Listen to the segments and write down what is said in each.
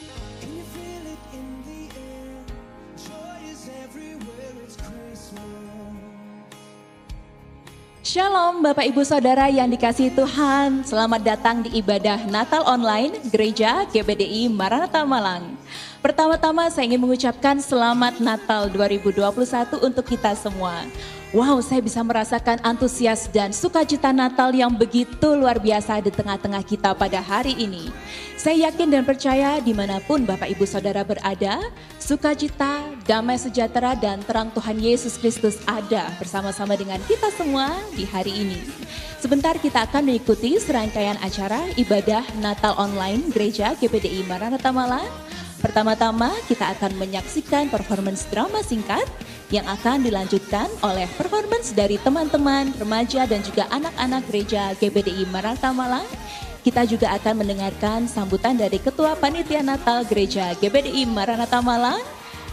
Can you feel it in the air? Joy is everywhere, it's Christmas. Shalom Bapak Ibu Saudara yang dikasihi Tuhan, selamat datang di ibadah Natal online Gereja GBDI Maranatha Malang. Pertama-tama saya ingin mengucapkan selamat Natal 2021 untuk kita semua. Wow, saya bisa merasakan antusias dan sukacita Natal yang begitu luar biasa di tengah-tengah kita pada hari ini. Saya yakin dan percaya dimanapun Bapak Ibu Saudara berada, sukacita, damai sejahtera dan terang Tuhan Yesus Kristus ada bersama-sama dengan kita semua di hari ini. Sebentar kita akan mengikuti serangkaian acara ibadah Natal online Gereja GBDI Maranatha Malang. Pertama-tama kita akan menyaksikan performance drama singkat yang akan dilanjutkan oleh performance dari teman-teman, remaja dan juga anak-anak gereja GBDI Maranatha Malang. Kita juga akan mendengarkan sambutan dari Ketua Panitia Natal Gereja GBDI Maranatha Malang.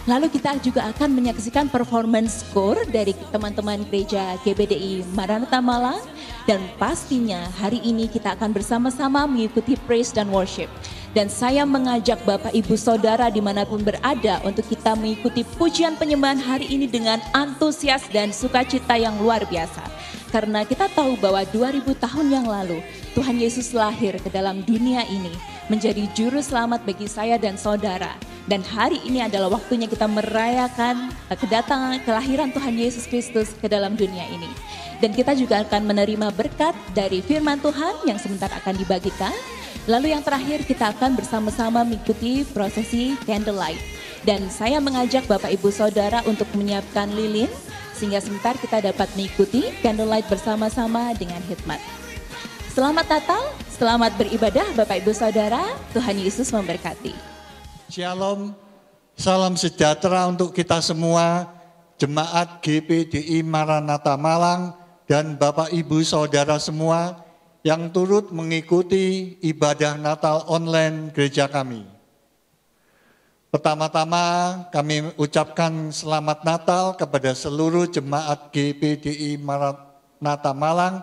Lalu kita juga akan menyaksikan performance score dari teman-teman gereja GBDI Maranatha Malang. Dan pastinya hari ini kita akan bersama-sama mengikuti praise dan worship. Dan saya mengajak Bapak Ibu Saudara dimanapun berada untuk kita mengikuti pujian penyembahan hari ini dengan antusias dan sukacita yang luar biasa. Karena kita tahu bahwa 2000 tahun yang lalu Tuhan Yesus lahir ke dalam dunia ini menjadi juru selamat bagi saya dan saudara. Dan hari ini adalah waktunya kita merayakan kedatangan kelahiran Tuhan Yesus Kristus ke dalam dunia ini. Dan kita juga akan menerima berkat dari firman Tuhan yang sebentar akan dibagikan. Lalu yang terakhir kita akan bersama-sama mengikuti prosesi candlelight. Dan saya mengajak Bapak Ibu Saudara untuk menyiapkan lilin sehingga sebentar kita dapat mengikuti candlelight bersama-sama dengan hikmat. Selamat Natal, selamat beribadah Bapak Ibu Saudara, Tuhan Yesus memberkati. Shalom, salam sejahtera untuk kita semua, Jemaat GBDI Maranatha Malang dan Bapak Ibu Saudara semua yang turut mengikuti ibadah Natal online gereja kami. Pertama-tama kami ucapkan selamat Natal kepada seluruh jemaat GBDI Maranatha Malang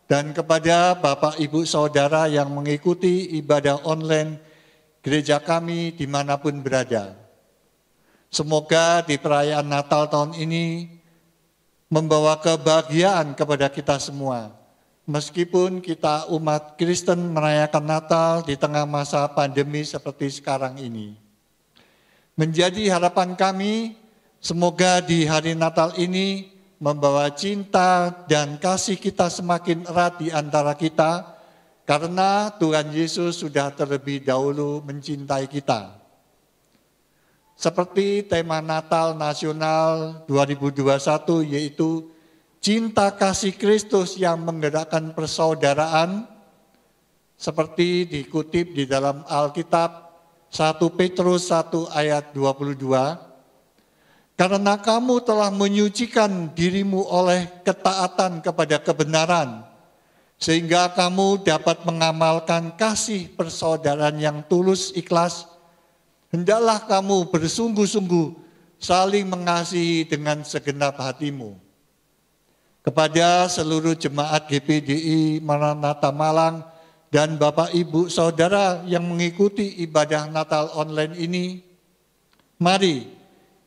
dan kepada Bapak Ibu Saudara yang mengikuti ibadah online gereja kami dimanapun berada. Semoga di perayaan Natal tahun ini membawa kebahagiaan kepada kita semua. Meskipun kita umat Kristen merayakan Natal di tengah masa pandemi seperti sekarang ini. Menjadi harapan kami, semoga di hari Natal ini membawa cinta dan kasih kita semakin erat di antara kita, karena Tuhan Yesus sudah terlebih dahulu mencintai kita. Seperti tema Natal Nasional 2021 yaitu cinta kasih Kristus yang menggerakkan persaudaraan, seperti dikutip di dalam Alkitab 1 Petrus 1 ayat 22. Karena kamu telah menyucikan dirimu oleh ketaatan kepada kebenaran, sehingga kamu dapat mengamalkan kasih persaudaraan yang tulus ikhlas, hendaklah kamu bersungguh-sungguh saling mengasihi dengan segenap hatimu. Kepada seluruh jemaat GBDI Maranatha Malang dan Bapak Ibu Saudara yang mengikuti ibadah Natal online ini, mari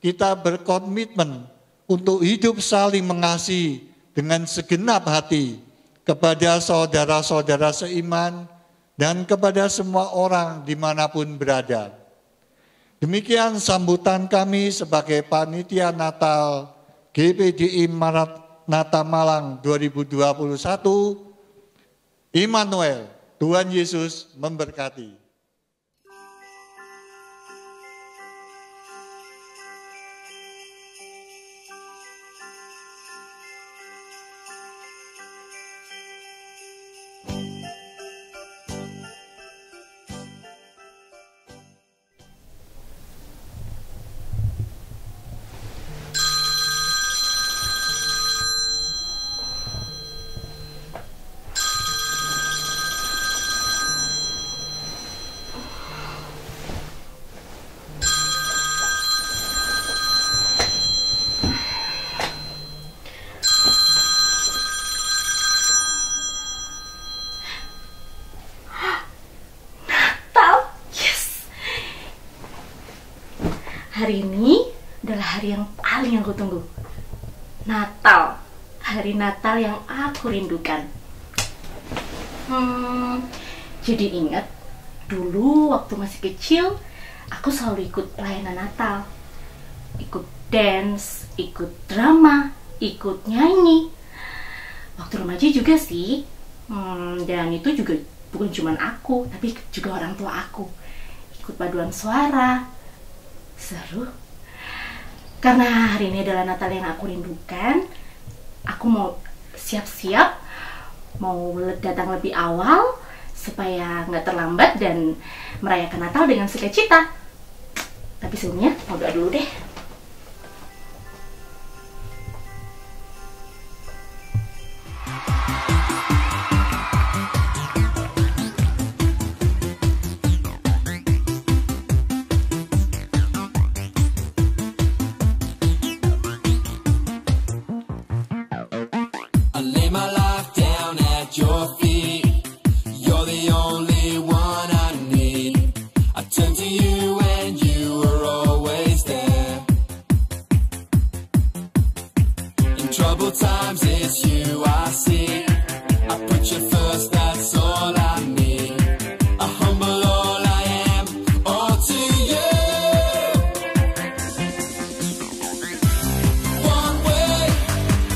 kita berkomitmen untuk hidup saling mengasihi dengan segenap hati kepada saudara-saudara seiman dan kepada semua orang dimanapun berada. Demikian sambutan kami sebagai Panitia Natal GBDI Maranatha Malang 2021, Immanuel, Tuhan Yesus memberkati. Hari ini adalah hari yang paling aku tunggu. Natal. Hari Natal yang aku rindukan. Jadi ingat, dulu waktu masih kecil, aku selalu ikut pelayanan Natal. Ikut dance, ikut drama, ikut nyanyi. Waktu remaja juga sih. Dan itu juga bukan cuma aku, tapi juga orang tua aku. Ikut paduan suara. Seru. Karena hari ini adalah Natal yang aku rindukan, aku mau siap-siap, mau datang lebih awal supaya nggak terlambat dan merayakan Natal dengan sukacita. Tapi sebelumnya mau doa dulu deh. Troubled times, it's you I see. I put you first, that's all I need. I humble all I am, all to you. One way,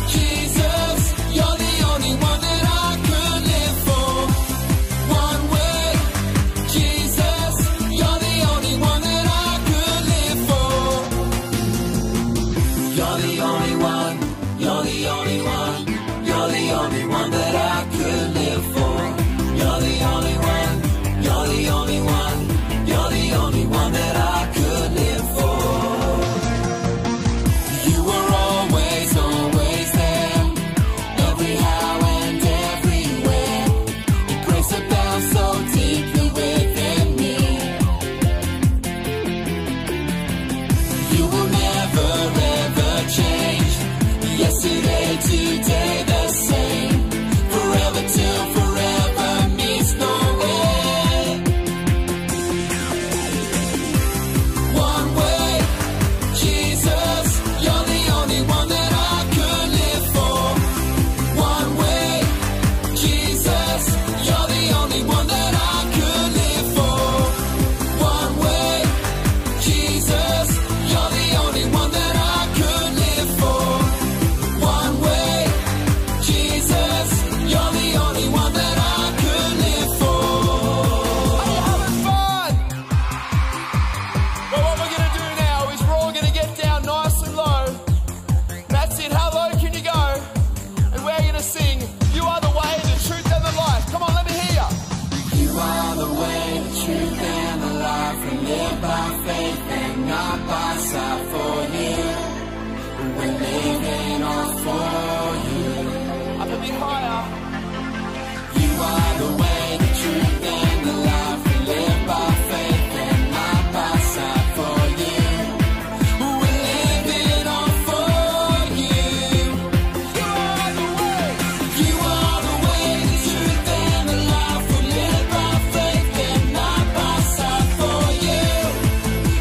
Jesus, you're the only one that I could live for. One way, Jesus, you're the only one that I could live for. You're the only one. You're the only one, you're the only one that I could live for. You're the only one, you're the only one, you're the only one that I could live for. You were always, always there, every how and everywhere. Your grace abounds so deeply within me. You will never ever change. Yesterday, today, the same. Forever till forever means no end. One way, Jesus, you're the only one that I could live for. One way, Jesus, you're the only one that I could live for. One way, Jesus, you're the only one that I could live for. One way, Jesus, you're the only one that I could live for. Are you having fun? Well, what we're going to do now is we're all going to get down nice and low. That's it. How low can you go? And we're going to sing, you are the way, the truth and the life. Come on, let me hear you. You are the way, the truth and the life. We live by faith and not by sight for you. We're living all for you. Up a bit higher. You are the way, the truth, and the life. We live by faith and not by sight for you. We're living all for you. You are the way. You are the way, the truth, and the life. We live by faith and not by sight for you.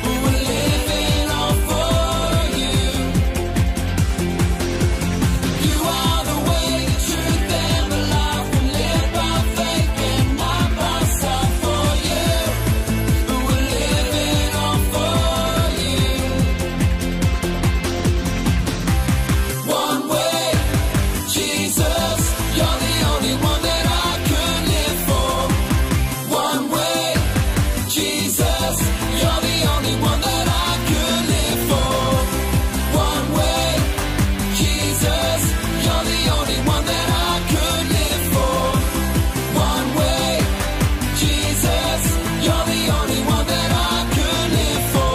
We're living all for you. You are the way, the truth, and the life. We live by faith and not by sight for you. We're living all for you. One way, Jesus, you're the only one that I could live for. One way, Jesus, you're the only one that I could live for. One way, Jesus, you're the only one that I could live for. One way, Jesus, you're the only one that I could live for.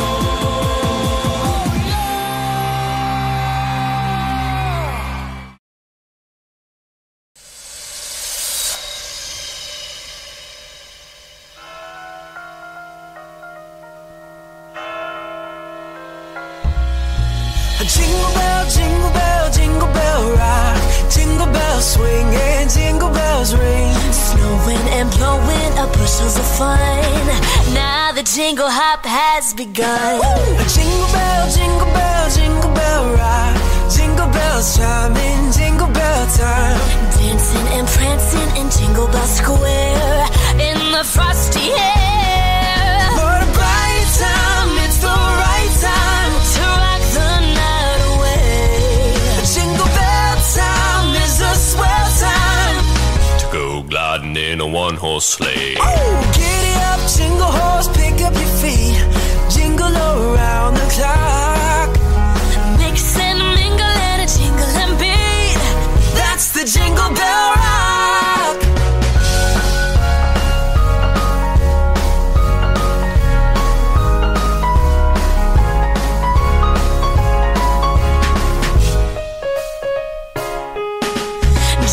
Jingle bell, jingle bell, jingle bell rock. Jingle bells swing and jingle bells ring. Snowing and blowing up bushels of fun. Now now the jingle hop has begun. Jingle bell, jingle bell, jingle bell rock. Jingle bells chiming, jingle bell time. Dancing and prancing in Jingle Bell Square in the frosty air. What a bright time, it's the right time to rock the night away. Jingle bell time is a swell time to go gliding in a one-horse sleigh. Oh, giddy up, jingle horse, pick up your feet. Jingle around the clock. Mix and mingle and a jingle and beat. That's the Jingle Bell Rock.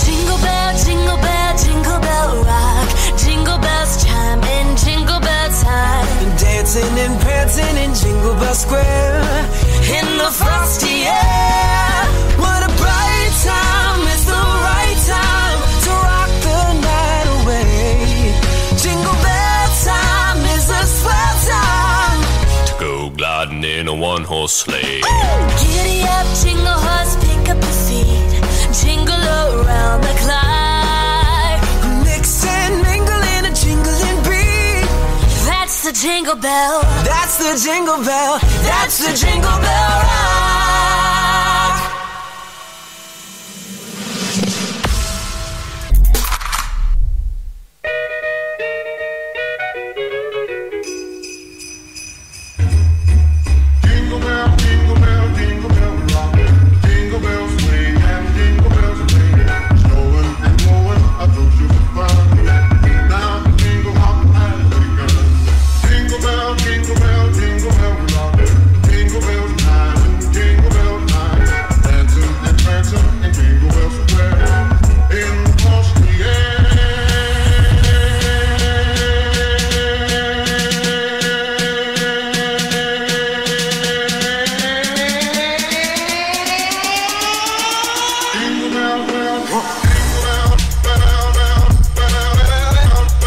Jingle bell, jingle bell, jingle bell rock. Jingle bells chime in jingle bell time. Dancing and prancing in Jingle Bell Square in the frosty air. What a bright time, it's the right time to rock the night away. Jingle bell time is a swell time to go gliding in a one-horse sleigh. Giddy up, jingle horse, pick up your feet. Jingle around the clock. Mix and mingle in a jingling beat. That's the jingle bell. That's the jingle bell. That's the Jingle Bell Rock. Jingle bell, jingle bell, jingle bell rock. Jingle bells swing and jingle bells ring. Snowing and blowing a social fun. Now the jingle hop has begun. Jingle bell, jingle bell, jingle bell rock. Jingle bells time and jingle bell time. Dancing and prancing in Jingle Bell Square. In across the air. Jingle bell, bell, jingle bell,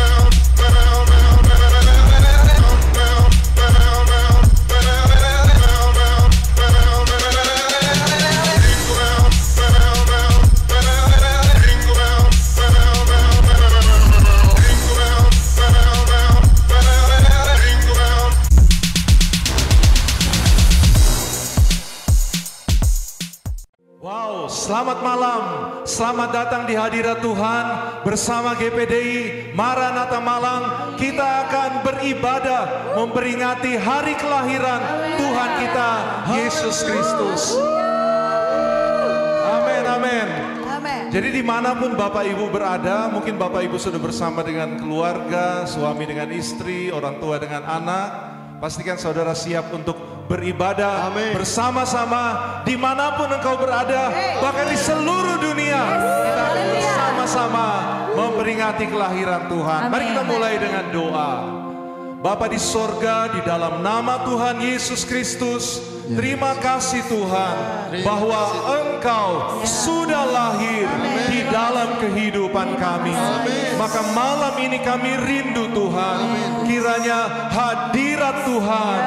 bell, bell, bell, bell, bell, bell, Wow, selamat malam, selamat datang di hadirat Tuhan bersama GPDI Maranatha Malang. Kita akan beribadah memperingati hari kelahiran Tuhan kita Yesus Kristus. Amin, amin. Jadi dimanapun Bapak Ibu berada, mungkin Bapak Ibu sudah bersama dengan keluarga, suami dengan istri, orang tua dengan anak. Pastikan saudara siap untuk beribadah bersama-sama dimanapun engkau berada, bahkan di seluruh dunia. Kita bersama-sama memperingati kelahiran Tuhan. Mari kita mulai dengan doa. Bapa di sorga, di dalam nama Tuhan Yesus Kristus, terima kasih Tuhan bahwa Engkau sudah lahir di dalam kehidupan kami. Maka malam ini kami rindu Tuhan, kiranya hadirat Tuhan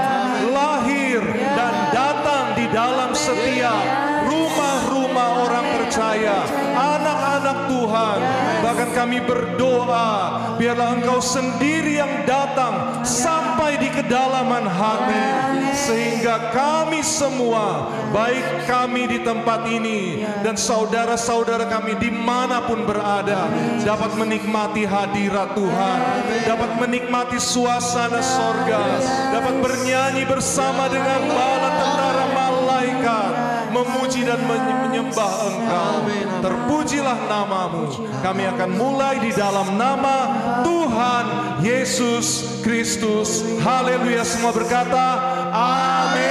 lahir dan datang di dalam setiap rumah-rumah orang percaya, anak-anak Tuhan. Bahkan kami berdoa, biarlah Engkau sendiri yang datang sampai di kedalaman hati, sehingga kami semua, baik kami di tempat ini dan saudara-saudara kami dimanapun berada, dapat menikmati hadirat Tuhan, dapat menikmati suasana sorga, dapat bernyanyi bersama dengan bala tentara malaikat, memuji dan menyembah Engkau. Terpujilah namamu. Kami akan mulai di dalam nama Tuhan Yesus Kristus. Haleluya, semua berkata amin.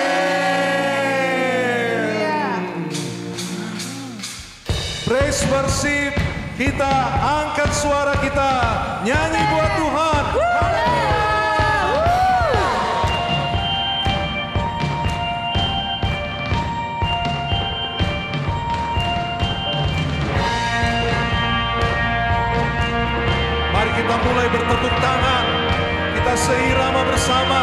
Praise worship, kita angkat suara kita, nyanyi buat Tuhan. Kita mulai bertepuk tangan, kita seirama bersama.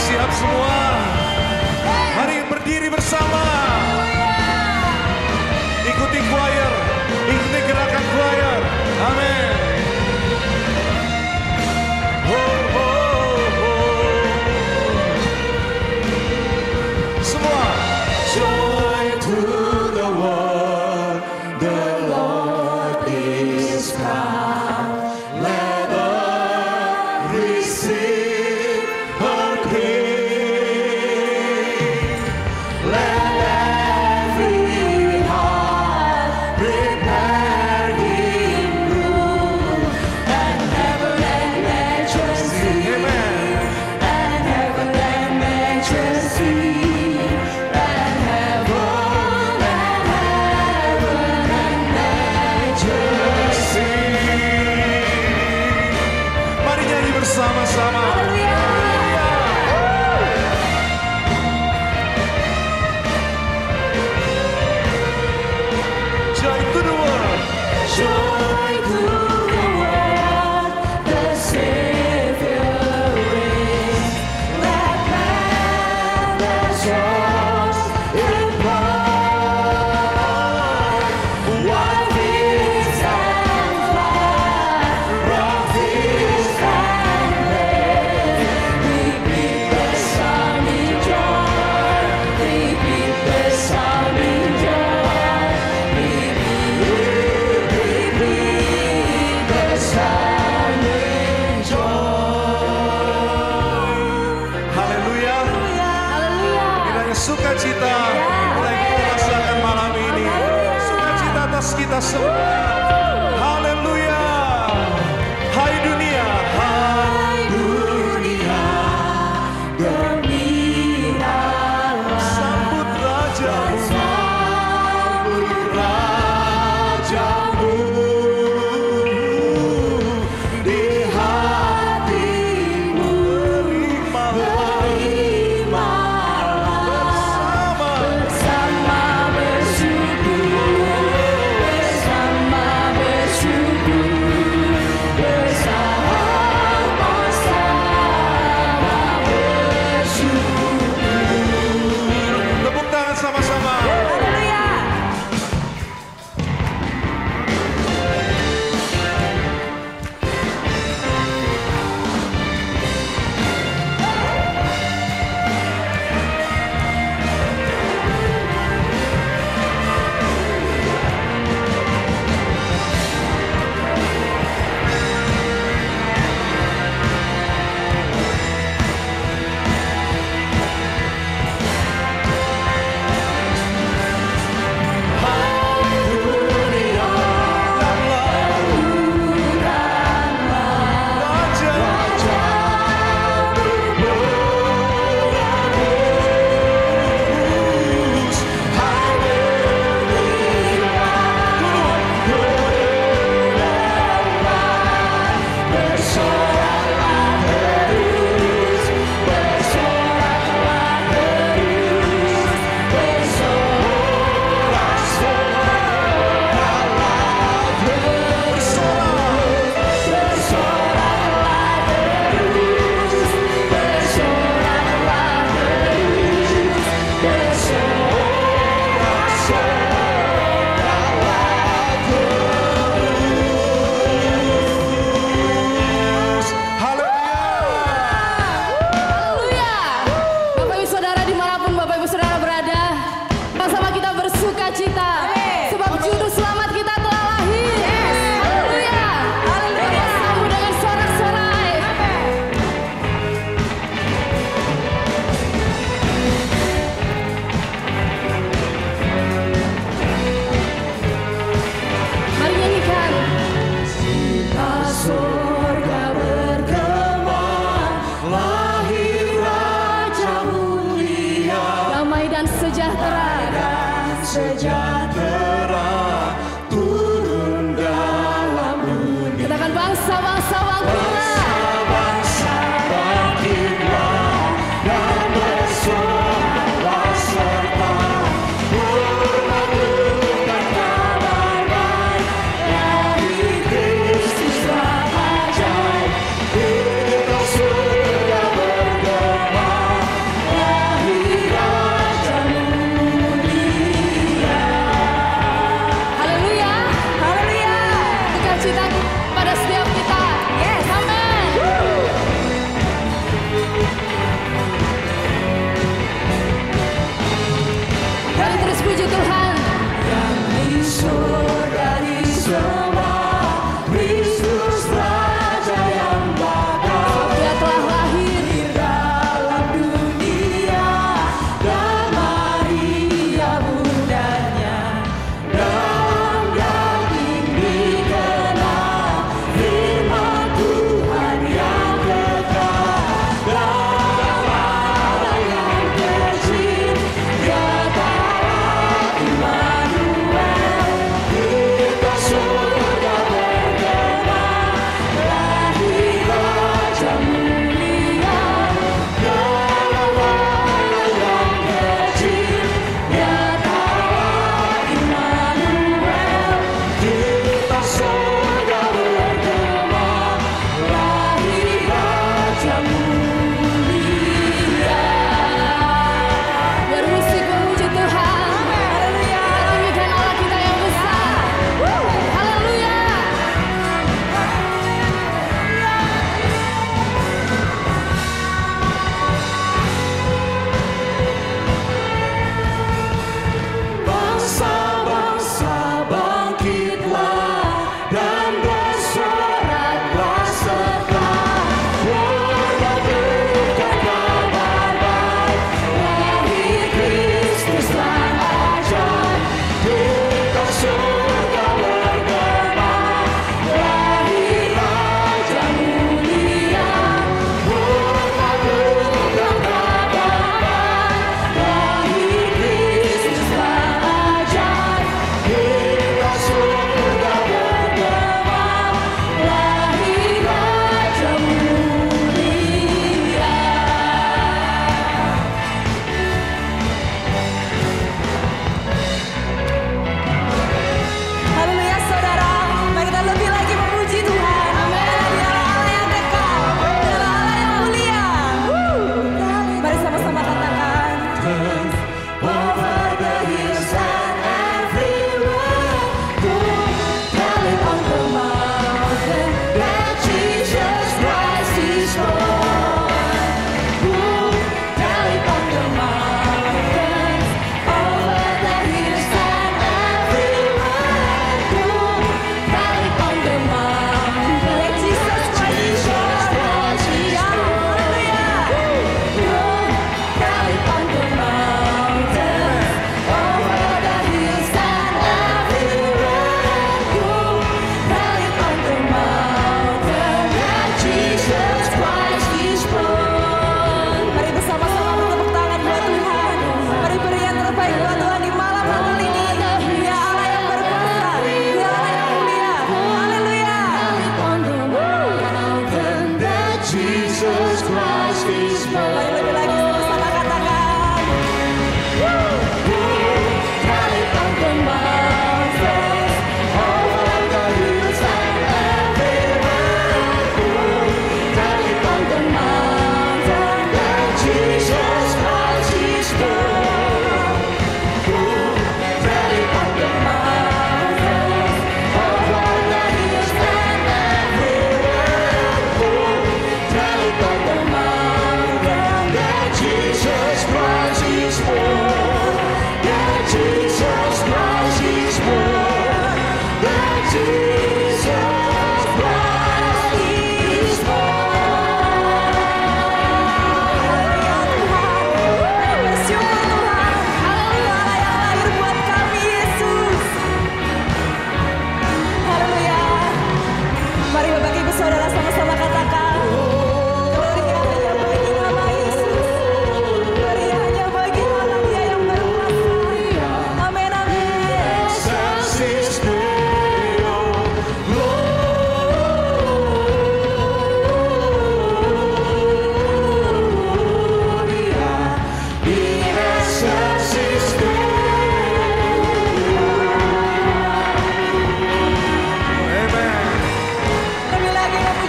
siap semua? Mari berdiri bersama. Ikuti choir, ikuti gerakan choir. Amin. Oh, oh, oh. Semua. Joy to the world, the Lord is come. Let us receive her King. Let every heart prepare Him room, and heaven and nature sing. Amen. And heaven and nature sing. Bersama-sama. Joy to the world. Joy to the world. The Savior reigns. Let man the souls impart. What is and fly from this sukacita mulai kita rasakan malam ini. Sukacita atas kita semua. Haleluya. Hai dunia, hai dunia, gembiralah. Sambut Rajamu, sambut Rajamu. Di hatimu bersama bersyukur, bersama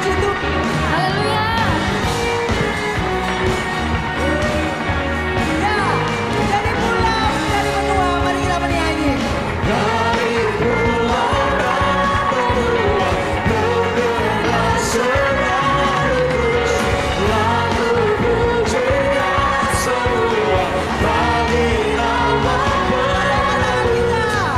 puji Tuhan. Haleluya. Ya, dari pulau, dari benua, mari kita bernyanyi. Dari pulau dan benua, mendengar seruan lagu pujian semua bagi nama Tuhan kita.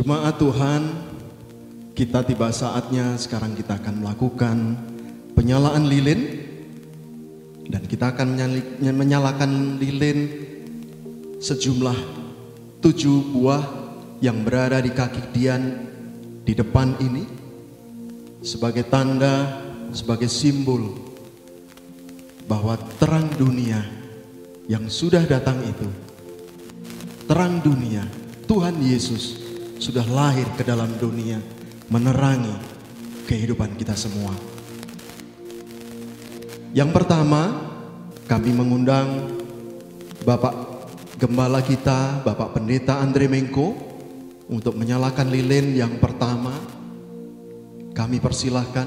Jemaat Tuhan, kita tiba saatnya sekarang kita akan melakukan penyalaan lilin. Dan kita akan menyalakan lilin sejumlah 7 buah yang berada di kaki Dian di depan ini. Sebagai tanda, sebagai simbol bahwa terang dunia yang sudah datang itu, terang dunia, Tuhan Yesus sudah lahir ke dalam dunia, menerangi kehidupan kita semua. Yang pertama, kami mengundang Bapak Gembala kita, Bapak Pendeta Andre Mengko, untuk menyalakan lilin yang pertama. Kami persilahkan.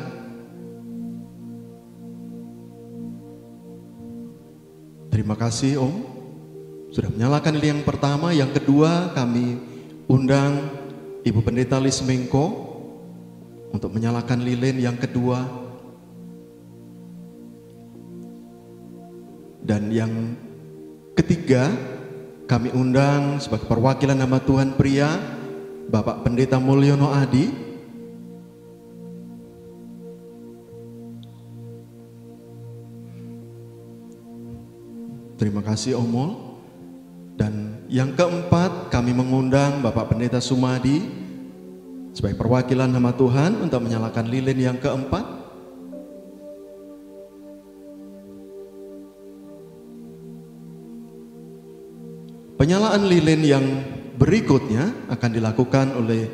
Terima kasih Om, sudah menyalakan lilin yang pertama. Yang kedua, kami undang Ibu Pendeta Lis Mengko untuk menyalakan lilin yang kedua. Dan yang ketiga, kami undang sebagai perwakilan nama Tuhan pria, Bapak Pendeta Mulyono Adi. Terima kasih Omol. Dan yang keempat, kami mengundang Bapak Pendeta Sumadi sebagai perwakilan nama Tuhan untuk menyalakan lilin yang keempat. Penyalaan lilin yang berikutnya akan dilakukan oleh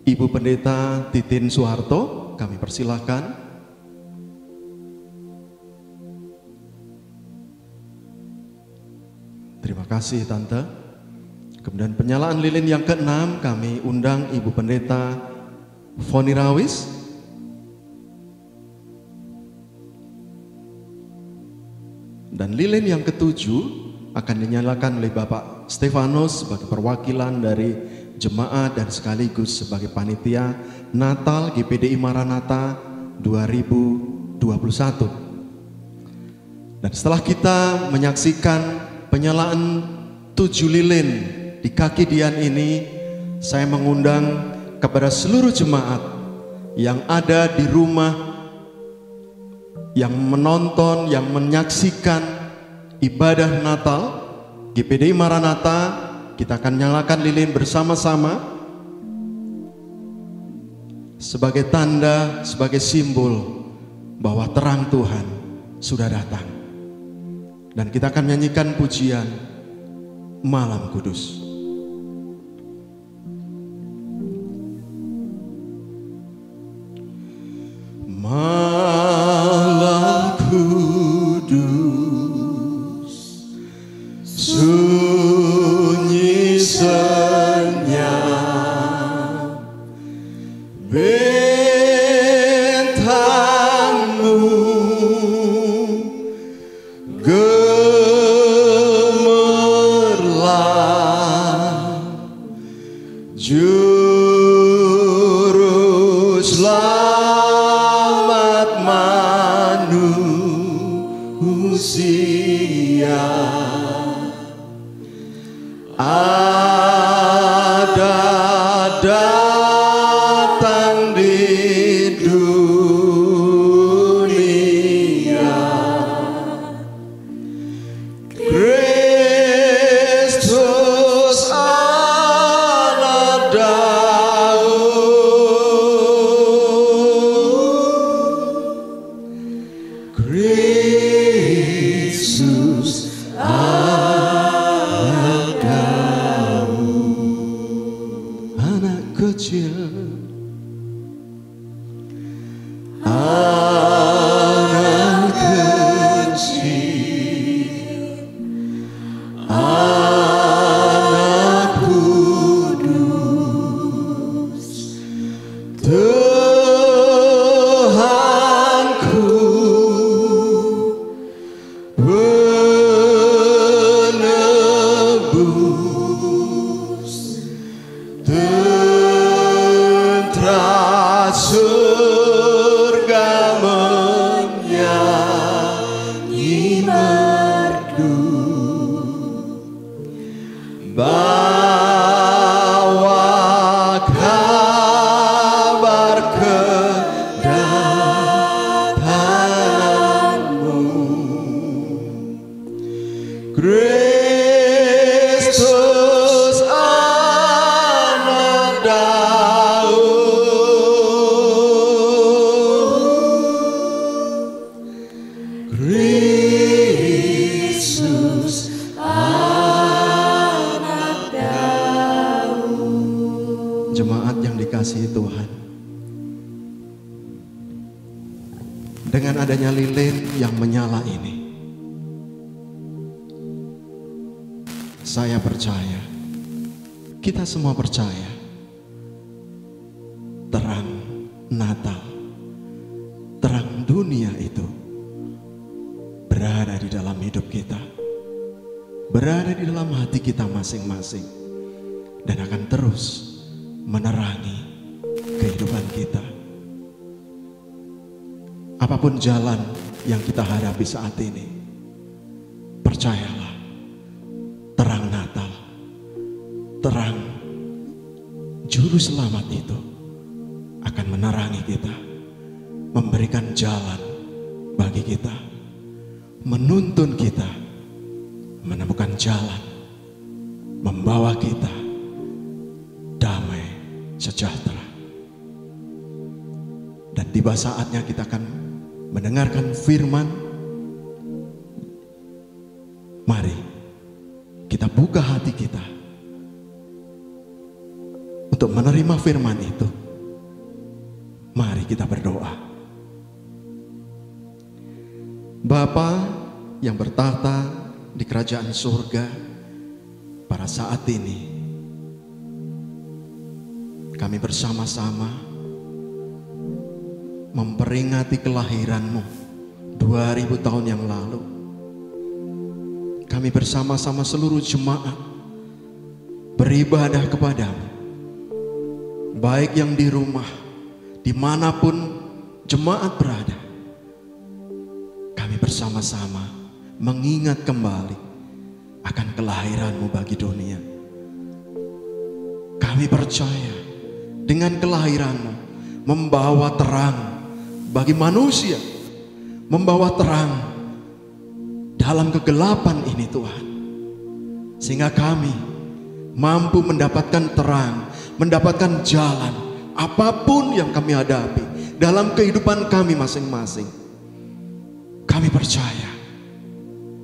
Ibu Pendeta Titin Soeharto. Kami persilahkan. Terima kasih Tante. Kemudian penyalaan lilin yang keenam kami undang Ibu Pendeta Foni Rawis. Dan lilin yang ketujuh akan dinyalakan oleh Bapak Stefanus sebagai perwakilan dari jemaat dan sekaligus sebagai panitia Natal GPDI Maranatha 2021. Dan setelah kita menyaksikan penyalaan 7 lilin di kaki Dian ini, saya mengundang kepada seluruh jemaat yang ada di rumah, yang menonton, yang menyaksikan ibadah Natal GPDI Maranatha, kita akan nyalakan lilin bersama-sama sebagai tanda, sebagai simbol bahwa terang Tuhan sudah datang. Dan kita akan nyanyikan pujian Malam Kudus. Malam kudus, sunyi senyap, bentangmu gemerlap, juru selamat manusia. Ada datang di dunia, Kristus anak Daud, Kristus anak Daud. Kristus anak Daud, Kristus anak Daud. Jemaat yang dikasihi Tuhan, dengan adanya lilin yang menyala ini, saya percaya, kita semua percaya, terang Natal, terang dunia itu berada di dalam hidup kita, berada di dalam hati kita masing-masing, dan akan terus menerangi kehidupan kita. Apapun jalan yang kita hadapi saat ini, percayalah, terang Natal, terang Juru Selamat itu akan menerangi kita, memberikan jalan bagi kita, menuntun kita menemukan jalan, membawa kita damai sejahtera. Dan tiba saatnya kita akan mendengarkan firman. Mari kita buka hati kita untuk menerima firman itu. Mari kita berdoa. Bapa yang bertahta di kerajaan surga, pada saat ini kami bersama-sama memperingati kelahiran-Mu 2000 tahun yang lalu. Kami bersama-sama seluruh jemaat beribadah kepadamu, baik yang di rumah, dimanapun jemaat berada. Kami bersama-sama mengingat kembali akan kelahiran-Mu bagi dunia. Kami percaya dengan kelahiran-Mu membawa terang bagi manusia, membawa terang dalam kegelapan ini Tuhan, sehingga kami mampu mendapatkan terang, mendapatkan jalan apapun yang kami hadapi dalam kehidupan kami masing-masing. Kami percaya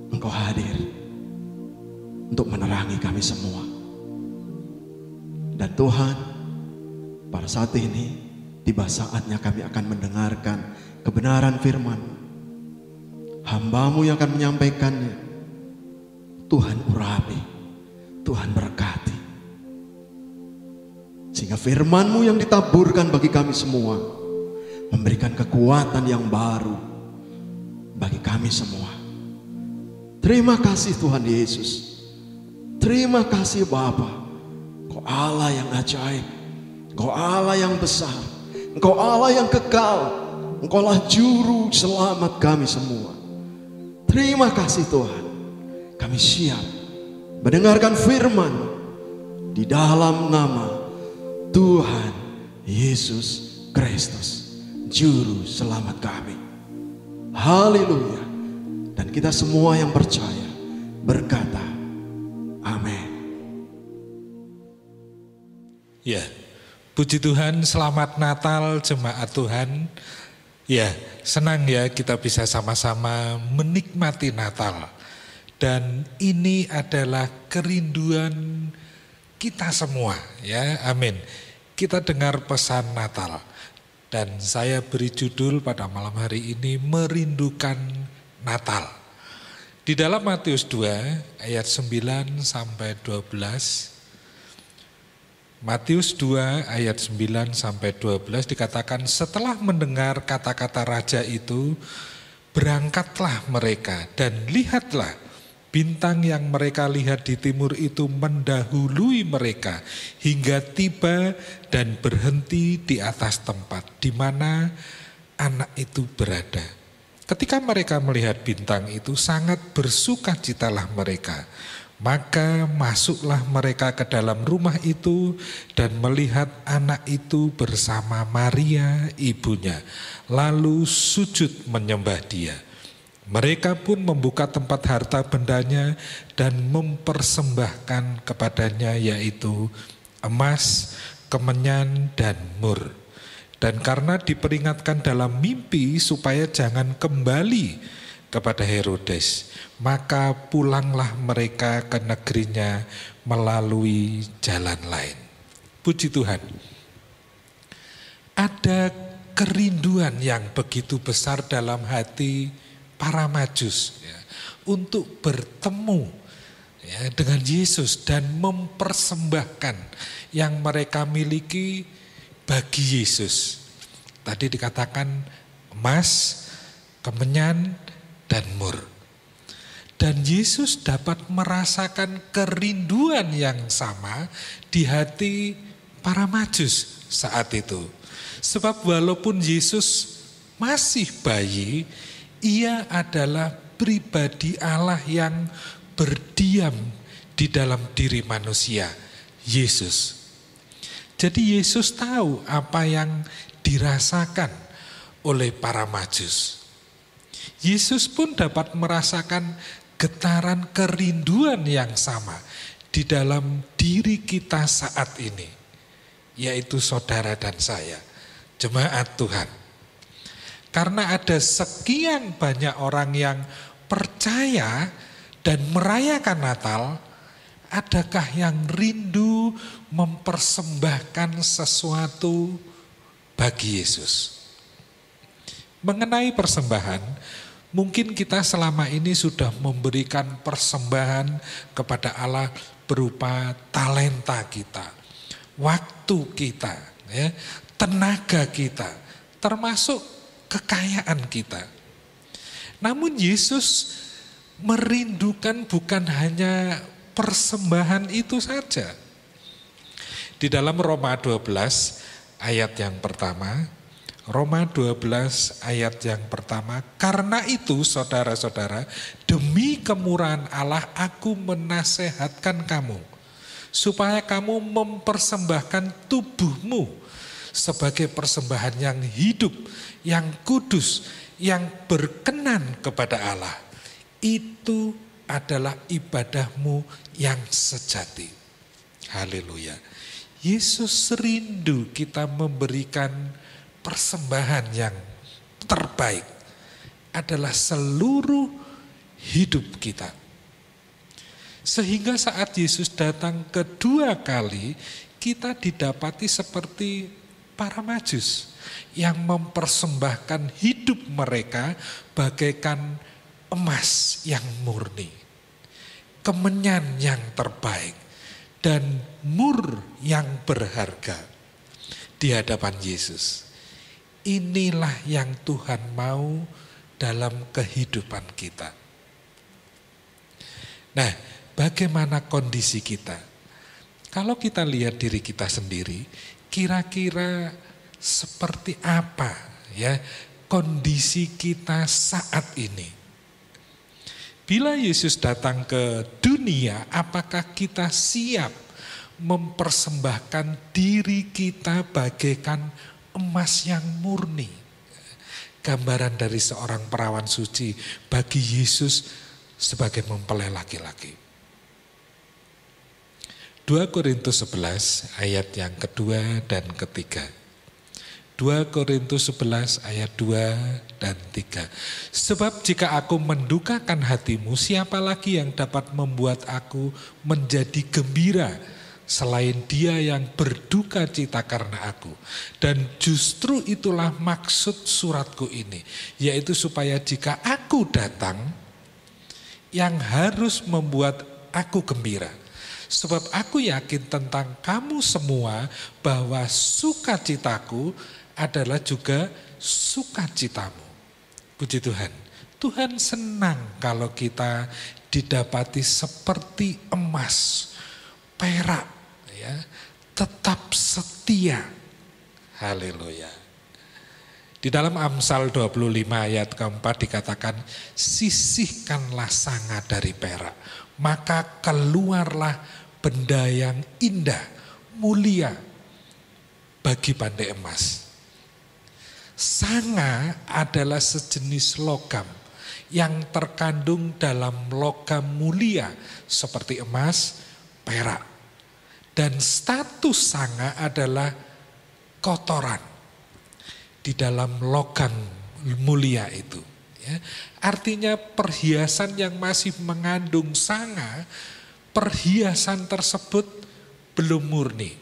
Engkau hadir untuk menerangi kami semua. Dan Tuhan, pada saat ini tiba saatnya kami akan mendengarkan kebenaran firman. Hamba-Mu yang akan menyampaikannya. Tuhan urapi, Tuhan berkati, sehingga firman-Mu yang ditaburkan bagi kami semua memberikan kekuatan yang baru bagi kami semua. Terima kasih Tuhan Yesus. Terima kasih Bapa. Engkau Allah yang ajaib, Engkau Allah yang besar, Engkau Allah yang kekal, Engkaulah juru selamat kami semua. Terima kasih Tuhan. Kami siap mendengarkan firman di dalam nama Tuhan Yesus Kristus, juru selamat kami. Haleluya. Dan kita semua yang percaya berkata amin. Ya, puji Tuhan, selamat Natal jemaat Tuhan. Ya, senang ya kita bisa sama-sama menikmati Natal. Dan ini adalah kerinduan kita semua, ya, amin. Kita dengar pesan Natal. Dan saya beri judul pada malam hari ini, Merindukan Natal. Di dalam Matius 2 ayat 9 sampai 12. Matius 2 ayat 9 sampai 12 dikatakan, setelah mendengar kata-kata raja itu, berangkatlah mereka dan lihatlah bintang yang mereka lihat di timur itu mendahului mereka hingga tiba dan berhenti di atas tempat di mana anak itu berada. Ketika mereka melihat bintang itu, sangat bersukacitalah mereka. Maka masuklah mereka ke dalam rumah itu dan melihat anak itu bersama Maria ibunya, lalu sujud menyembah dia. Mereka pun membuka tempat harta bendanya dan mempersembahkan kepadanya, yaitu emas, kemenyan, dan mur. Dan karena diperingatkan dalam mimpi supaya jangan kembali kepada Herodes, maka pulanglah mereka ke negerinya melalui jalan lain. Puji Tuhan. Ada kerinduan yang begitu besar dalam hati para Majus ya, untuk bertemu ya, dengan Yesus dan mempersembahkan yang mereka miliki bagi Yesus. Tadi dikatakan emas, kemenyan, dan mur. Dan Yesus dapat merasakan kerinduan yang sama di hati para Majus saat itu. Sebab walaupun Yesus masih bayi, ia adalah pribadi Allah yang berdiam di dalam diri manusia, Yesus. Jadi Yesus tahu apa yang dirasakan oleh para Majus. Yesus pun dapat merasakan getaran kerinduan yang sama di dalam diri kita saat ini, yaitu saudara dan saya, jemaat Tuhan. Karena ada sekian banyak orang yang percaya dan merayakan Natal, adakah yang rindu mempersembahkan sesuatu bagi Yesus? Mengenai persembahan, mungkin kita selama ini sudah memberikan persembahan kepada Allah berupa talenta kita, waktu kita, ya, tenaga kita, termasuk kekayaan kita. Namun Yesus merindukan bukan hanya persembahan itu saja. Di dalam Roma 12 ayat yang pertama, Roma 12 ayat yang pertama, karena itu saudara-saudara, demi kemurahan Allah aku menasehatkan kamu, supaya kamu mempersembahkan tubuhmu sebagai persembahan yang hidup, yang kudus, yang berkenan kepada Allah. Itu adalah ibadahmu yang sejati. Haleluya. Yesus rindu kita memberikan persembahan yang terbaik, adalah seluruh hidup kita. Sehingga saat Yesus datang kedua kali, kita didapati seperti para Majus yang mempersembahkan hidup mereka bagaikan emas yang murni, kemenyan yang terbaik, dan mur yang berharga di hadapan Yesus. Inilah yang Tuhan mau dalam kehidupan kita. Nah, bagaimana kondisi kita? Kalau kita lihat diri kita sendiri, kira-kira seperti apa ya kondisi kita saat ini? Bila Yesus datang ke dunia, apakah kita siap mempersembahkan diri kita bagaikan emas yang murni? Gambaran dari seorang perawan suci bagi Yesus sebagai mempelai laki-laki. 2 Korintus 11 ayat yang kedua dan ketiga. 2 Korintus 11 ayat 2 dan 3. Sebab jika aku mendukakan hatimu, siapa lagi yang dapat membuat aku menjadi gembira selain dia yang berduka cita karena aku. Dan justru itulah maksud suratku ini, yaitu supaya jika aku datang, yang harus membuat aku gembira. Sebab aku yakin tentang kamu semua bahwa sukacitaku adalah juga sukacitamu. Puji Tuhan. Tuhan senang kalau kita didapati seperti emas, perak, ya, tetap setia. Haleluya. Di dalam Amsal 25 ayat keempat dikatakan, sisihkanlah sanga dari perak, maka keluarlah benda yang indah, mulia bagi pandai emas. Sanga adalah sejenis logam yang terkandung dalam logam mulia seperti emas, perak. Dan status sanga adalah kotoran di dalam logam mulia itu. Ya. Artinya perhiasan yang masih mengandung sanga, perhiasan tersebut belum murni,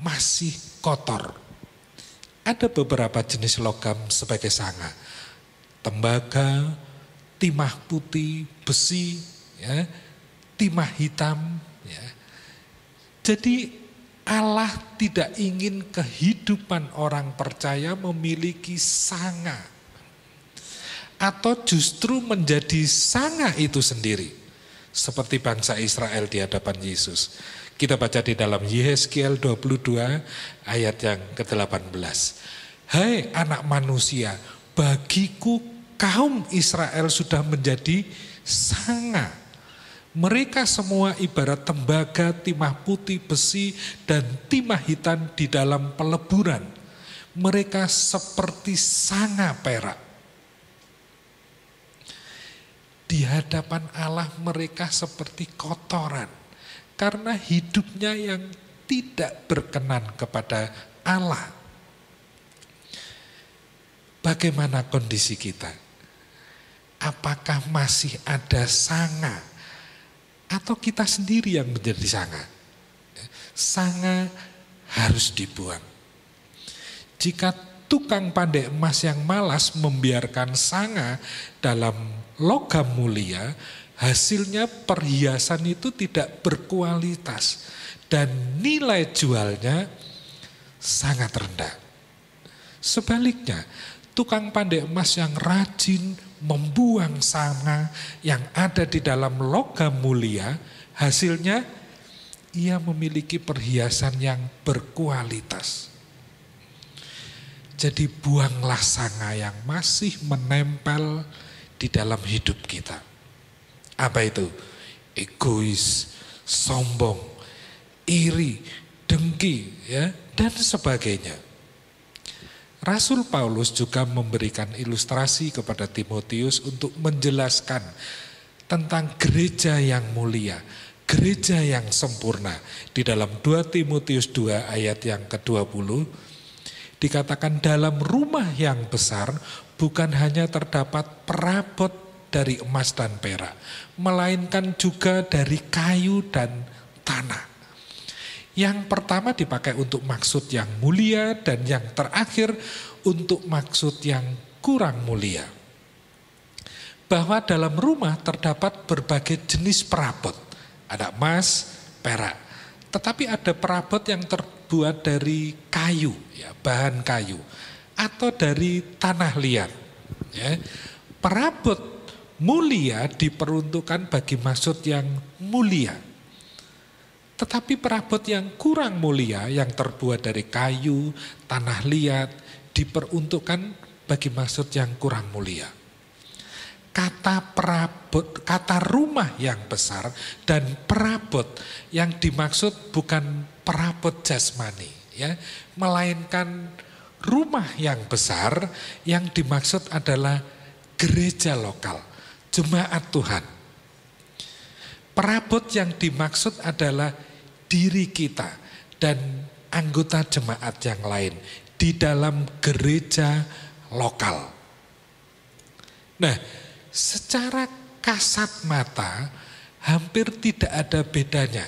masih kotor. Ada beberapa jenis logam sebagai sanga. Tembaga, timah putih, besi, ya, timah hitam. Ya. Jadi Allah tidak ingin kehidupan orang percaya memiliki sanga. Atau justru menjadi sanga itu sendiri. Seperti bangsa Israel di hadapan Yesus. Kita baca di dalam Yehezkiel 22 ayat yang ke-18. Hai anak manusia, bagiku kaum Israel sudah menjadi sanga. Mereka semua ibarat tembaga, timah putih, besi, dan timah hitam di dalam peleburan. Mereka seperti sanga perak. Di hadapan Allah mereka seperti kotoran. Karena hidupnya yang tidak berkenan kepada Allah. Bagaimana kondisi kita? Apakah masih ada sanga? Atau kita sendiri yang menjadi sanga? Sanga harus dibuang. Jika tukang pandai emas yang malas membiarkan sanga dalam logam mulia, hasilnya perhiasan itu tidak berkualitas dan nilai jualnya sangat rendah. Sebaliknya, tukang pandai emas yang rajin membuang sanga yang ada di dalam logam mulia, hasilnya ia memiliki perhiasan yang berkualitas. Jadi buanglah sanga yang masih menempel di dalam hidup kita. Apa itu? Egois, sombong, iri, dengki, ya, dan sebagainya. Rasul Paulus juga memberikan ilustrasi kepada Timotius untuk menjelaskan tentang gereja yang mulia, gereja yang sempurna. Di dalam 2 Timotius 2 ayat yang ke-20 dikatakan dalam rumah yang besar bukan hanya terdapat perabot dari emas dan perak, melainkan juga dari kayu dan tanah. Yang pertama dipakai untuk maksud yang mulia dan yang terakhir untuk maksud yang kurang mulia. Bahwa dalam rumah terdapat berbagai jenis perabot. Ada emas, perak. Tetapi ada perabot yang terbuat dari kayu, ya, bahan kayu. Atau dari tanah liat. Ya. Perabot mulia diperuntukkan bagi maksud yang mulia. Tetapi perabot yang kurang mulia yang terbuat dari kayu, tanah liat diperuntukkan bagi maksud yang kurang mulia. Kata perabot, kata rumah yang besar dan perabot yang dimaksud bukan perabot jasmani, ya, melainkan rumah yang besar yang dimaksud adalah gereja lokal, jemaat Tuhan. Perabot yang dimaksud adalah diri kita dan anggota jemaat yang lain di dalam gereja lokal. Nah, secara kasat mata hampir tidak ada bedanya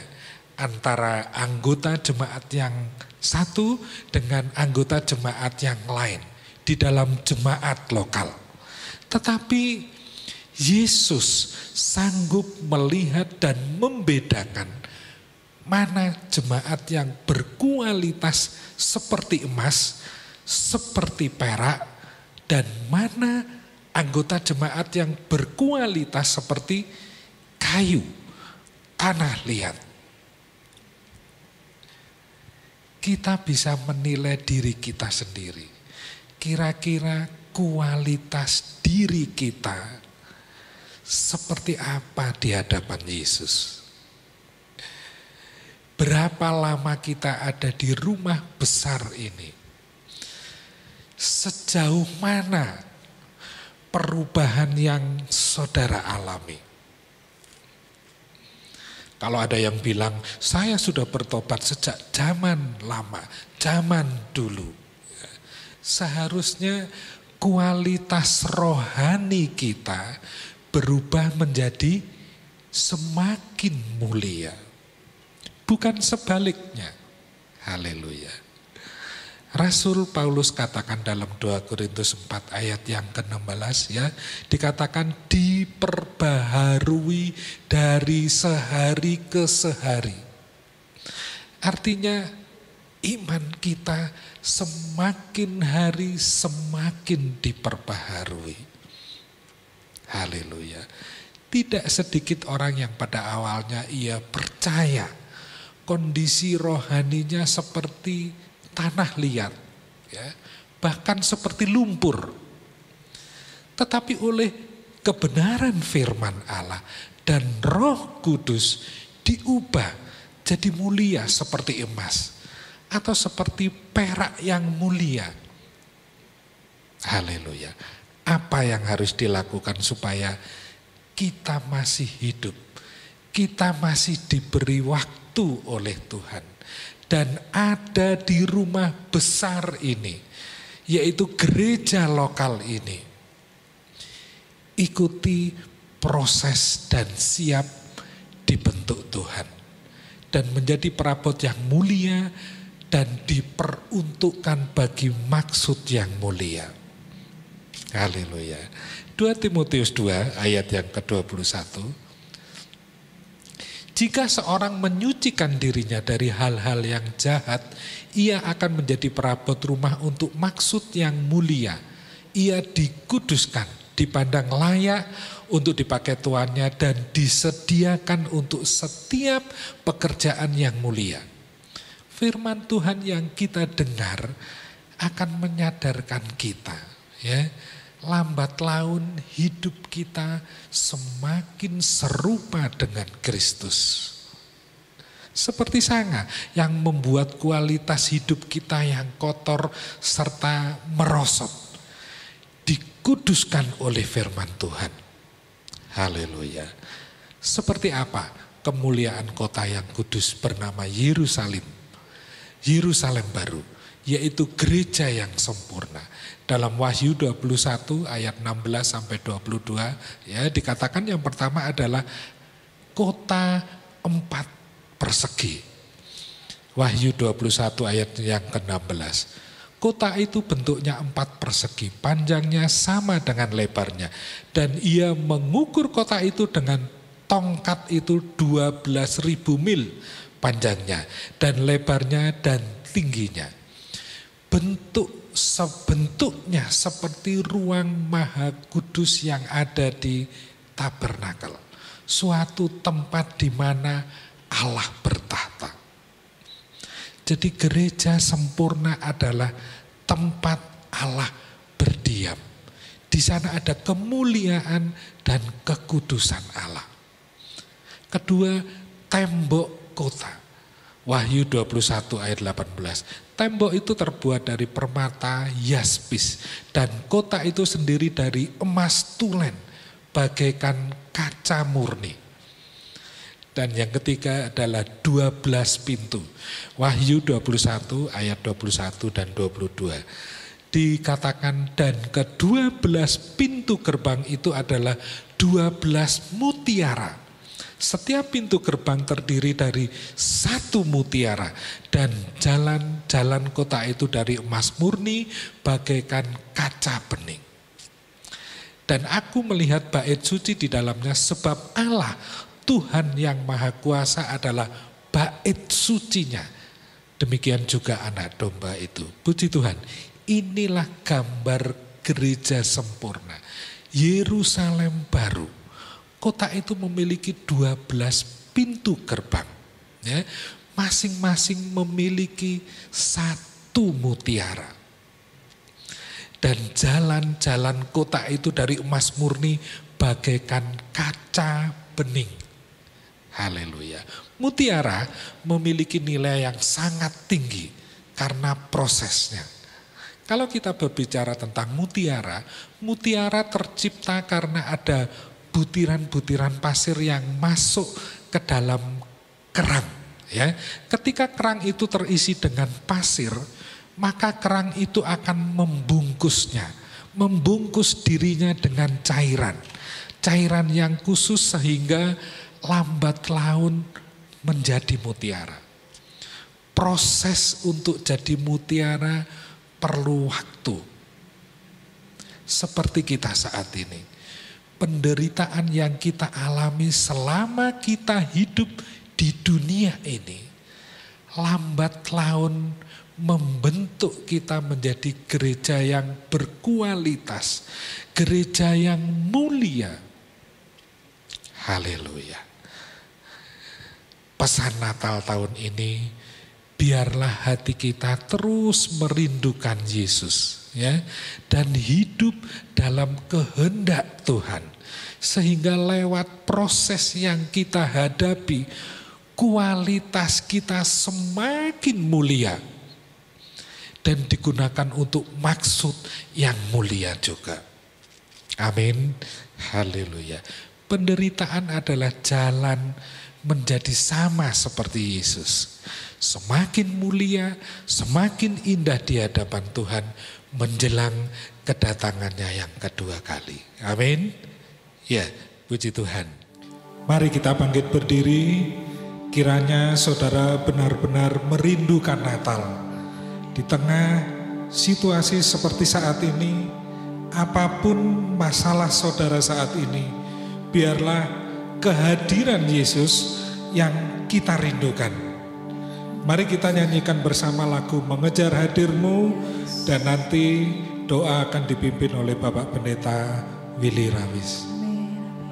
antara anggota jemaat yang satu dengan anggota jemaat yang lain di dalam jemaat lokal. Tetapi Yesus sanggup melihat dan membedakan mana jemaat yang berkualitas seperti emas, seperti perak, dan mana anggota jemaat yang berkualitas seperti kayu, tanah liat. Kita bisa menilai diri kita sendiri. Kira-kira kualitas diri kita seperti apa di hadapan Yesus? Berapa lama kita ada di rumah besar ini? Sejauh mana perubahan yang saudara alami. Kalau ada yang bilang, saya sudah bertobat sejak zaman lama, zaman dulu. Seharusnya kualitas rohani kita berubah menjadi semakin mulia. Bukan sebaliknya. Haleluya. Rasul Paulus katakan dalam 2 Korintus 4 ayat yang ke-16 ya, dikatakan diperbaharui dari sehari ke sehari. Artinya iman kita semakin hari semakin diperbaharui. Haleluya. Tidak sedikit orang yang pada awalnya ia percaya kondisi rohaninya seperti tanah liat, ya, bahkan seperti lumpur. Tetapi oleh kebenaran firman Allah dan Roh Kudus diubah jadi mulia seperti emas atau seperti perak yang mulia. Haleluya. Apa yang harus dilakukan supaya kita masih hidup, kita masih diberi waktu oleh Tuhan dan ada di rumah besar ini, yaitu gereja lokal ini. Ikuti proses dan siap dibentuk Tuhan dan menjadi perabot yang mulia dan diperuntukkan bagi maksud yang mulia. Haleluya. 2 Timotius 2 ayat yang ke-21. Jika seorang menyucikan dirinya dari hal-hal yang jahat, ia akan menjadi perabot rumah untuk maksud yang mulia. Ia dikuduskan, dipandang layak untuk dipakai tuannya dan disediakan untuk setiap pekerjaan yang mulia. Firman Tuhan yang kita dengar akan menyadarkan kita, ya. Lambat laun hidup kita semakin serupa dengan Kristus. Seperti sanga yang membuat kualitas hidup kita yang kotor serta merosot dikuduskan oleh firman Tuhan. Haleluya. Seperti apa kemuliaan kota yang kudus bernama Yerusalem? Yerusalem baru, yaitu gereja yang sempurna. Dalam Wahyu 21 ayat 16 sampai 22 ya, dikatakan yang pertama adalah kota 4 persegi. Wahyu 21 ayat yang ke-16. Kota itu bentuknya 4 persegi, panjangnya sama dengan lebarnya, dan ia mengukur kota itu dengan tongkat itu 12.000 mil panjangnya dan lebarnya dan tingginya. Bentuknya seperti ruang maha kudus yang ada di tabernakel. Suatu tempat di mana Allah bertahta. Jadi gereja sempurna adalah tempat Allah berdiam. Di sana ada kemuliaan dan kekudusan Allah. Kedua, tembok kota. Wahyu 21 ayat 18. Tembok itu terbuat dari permata yaspis dan kota itu sendiri dari emas tulen bagaikan kaca murni. Dan yang ketiga adalah 12 pintu. Wahyu 21 ayat 21 dan 22. Dikatakan dan ke-12 pintu gerbang itu adalah 12 mutiara. Setiap pintu gerbang terdiri dari 1 mutiara dan jalan-jalan kota itu dari emas murni bagaikan kaca bening. Dan aku melihat bait suci di dalamnya sebab Allah Tuhan yang Maha Kuasa adalah bait sucinya. Demikian juga anak domba itu. Puji Tuhan, inilah gambar gereja sempurna. Yerusalem baru. Kota itu memiliki 12 pintu gerbang. Ya, masing-masing memiliki 1 mutiara. Dan jalan-jalan kota itu dari emas murni bagaikan kaca bening. Haleluya. Mutiara memiliki nilai yang sangat tinggi karena prosesnya. Kalau kita berbicara tentang mutiara, mutiara tercipta karena ada butiran-butiran pasir yang masuk ke dalam kerang. Ya, ketika kerang itu terisi dengan pasir, maka kerang itu akan membungkusnya, membungkus dirinya dengan cairan yang khusus sehingga lambat laun menjadi mutiara. Proses untuk jadi mutiara perlu waktu. Seperti kita saat ini, penderitaan yang kita alami selama kita hidup di dunia ini lambat laun membentuk kita menjadi gereja yang berkualitas, gereja yang mulia. Haleluya. Pesan Natal tahun ini, biarlah hati kita terus merindukan Yesus, ya, dan hidup dalam kehendak Tuhan, sehingga lewat proses yang kita hadapi, kualitas kita semakin mulia dan digunakan untuk maksud yang mulia juga. Amin. Haleluya. Penderitaan adalah jalan menjadi sama seperti Yesus. Semakin mulia, semakin indah di hadapan Tuhan menjelang kedatangannya yang kedua kali. Amin. Ya, puji Tuhan. Mari kita bangkit berdiri. Kiranya saudara benar-benar merindukan Natal. Di tengah situasi seperti saat ini, apapun masalah saudara saat ini, biarlah kehadiran Yesus yang kita rindukan. Mari kita nyanyikan bersama lagu Mengejar Hadir-Mu, dan nanti doa akan dipimpin oleh Bapak Pendeta Willy Rawis.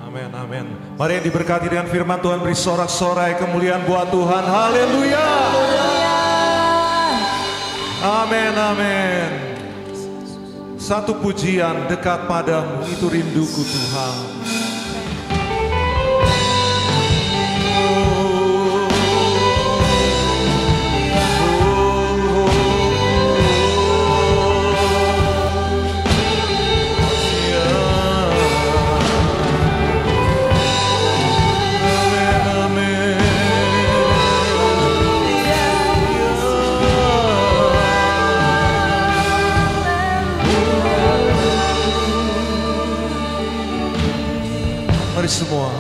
Amin, amin. Mari yang diberkati dengan firman Tuhan, beri sorak-sorai kemuliaan buat Tuhan. Haleluya. Amin, amin. Satu pujian, dekat padamu, itu rinduku Tuhan. Mari semua.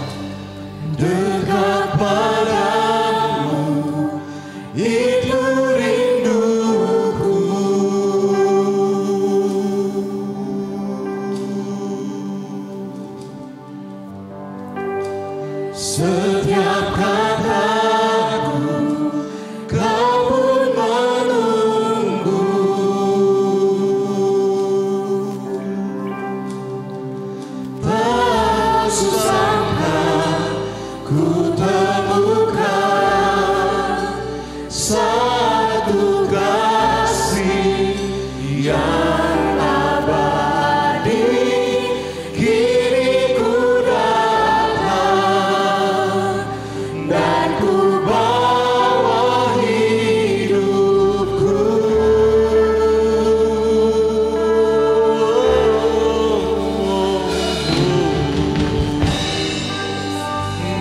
Dekat padamu, itu rinduku. Setiap kataku, kau pun menunggu. Tak sangka ku temukan satu kasih yang abadi. Kini ku datang dan ku bawa hidupku.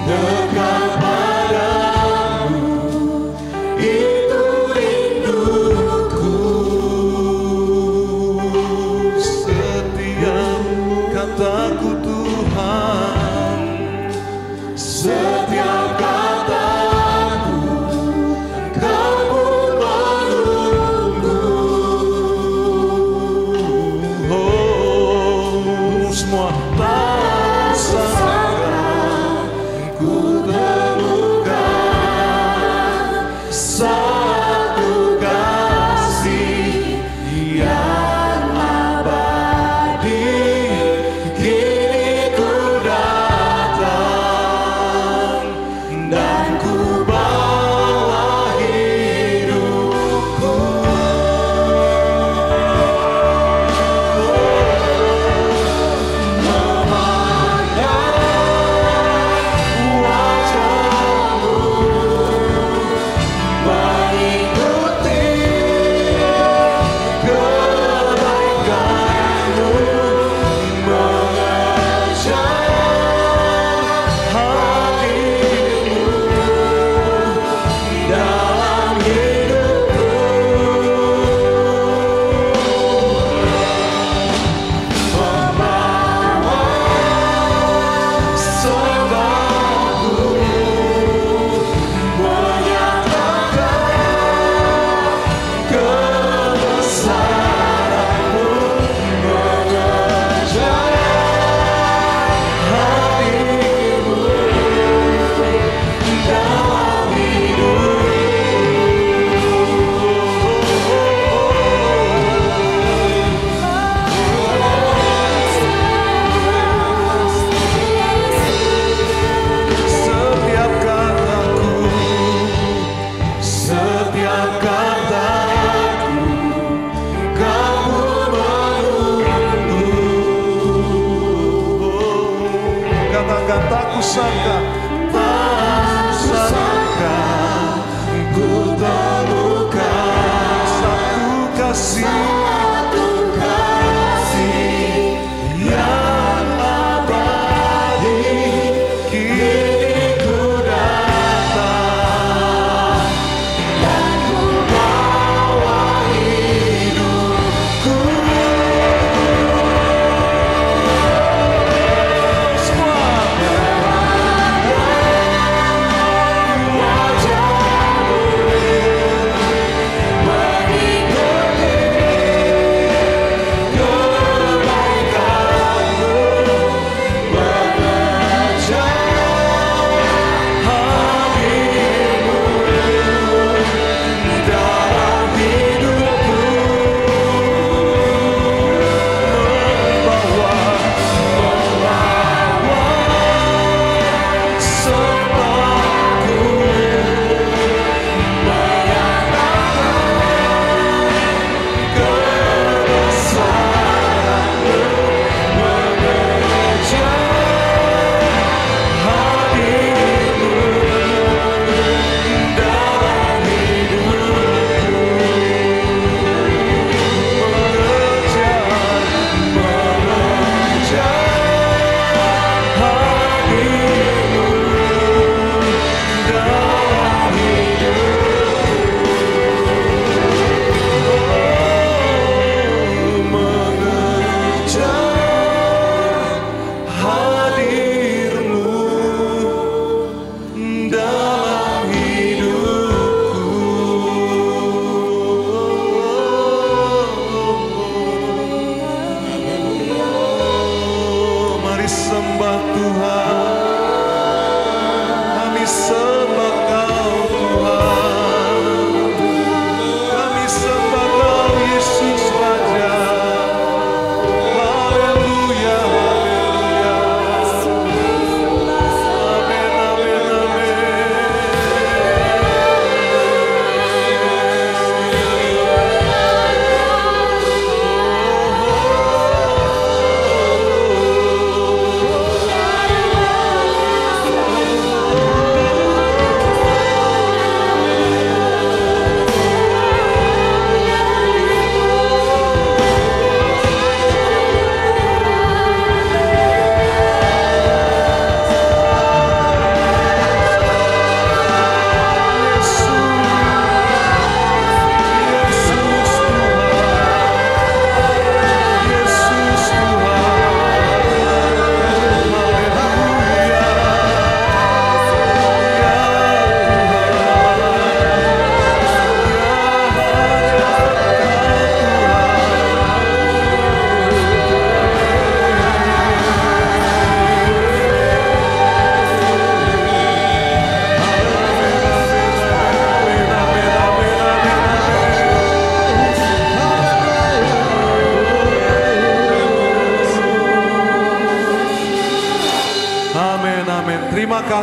Dekat padamu, itu rinduku. Setiap kataku Tuhan, Setiap kataku, kau pun menunggu. oh, semua Tak sangka ku temukan satu kasih yang abadi. Kini ku datang